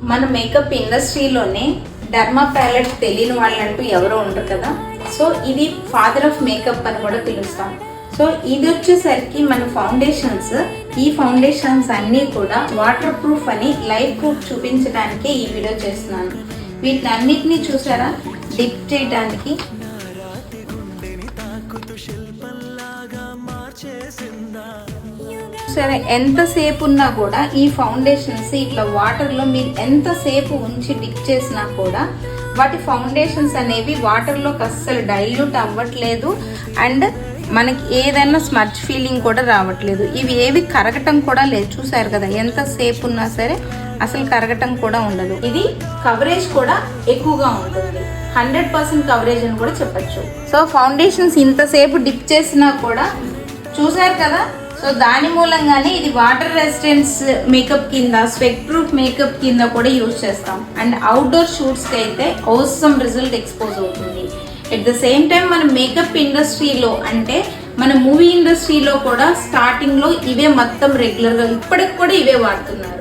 మన makeup ఇండస్ట్రీలోనే derma palette తెలియని వాళ్ళంటూ ఎవరో ఉండరు కదా. సో ఇది ఫాదర్ ఆఫ్ మేకప్ అని కూడా పిలుస్తాం. సో ఇది వచ్చేసరికి మన ఫౌండేషన్స్, ఈ ఫౌండేషన్స్ అన్నీ కూడా వాటర్ ప్రూఫ్ అని లైవ్ ప్రూఫ్ చూపించడానికి ఈ వీడియో చేస్తున్నాను. వీటిని అన్నిటినీ చూసారా డిప్ చేయడానికి. సరే ఎంతసేపు ఉన్నా కూడా ఈ ఫౌండేషన్స్ ఇట్లా వాటర్లో మీరు ఎంతసేపు ఉంచి డిప్ చేసినా కూడా వాటి ఫౌండేషన్స్ అనేవి వాటర్లోకి అస్సలు డైల్యూట్ అవ్వట్లేదు అండ్ మనకి ఏదైనా స్మర్చ్ ఫీలింగ్ కూడా రావట్లేదు. ఇవి ఏవి కరగటం కూడా లేదు. చూసారు కదా ఎంతసేపు ఉన్నా సరే అసలు కరగటం కూడా ఉండదు. ఇది కవరేజ్ కూడా ఎక్కువగా ఉంటుంది, 100% కవరేజ్ అని కూడా చెప్పచ్చు. సో ఫౌండేషన్స్ ఇంతసేపు డిప్ చేసినా కూడా చూసారు కదా. సో దాని మూలంగానే ఇది వాటర్ రెసిస్టెన్స్ మేకప్ కింద, స్వెట్ ప్రూఫ్ మేకప్ కింద కూడా యూజ్ చేస్తాం. అండ్ అవుట్డోర్ షూట్స్కి అయితే అవసరం రిజల్ట్ ఎక్స్పోజ్ అవుతుంది. ఎట్ ద సేమ్ టైం మన మేకప్ ఇండస్ట్రీలో అంటే మన మూవీ ఇండస్ట్రీలో కూడా స్టార్టింగ్లో ఇవే మొత్తం రెగ్యులర్గా ఇప్పటికి కూడా ఇవే వాడుతున్నారు.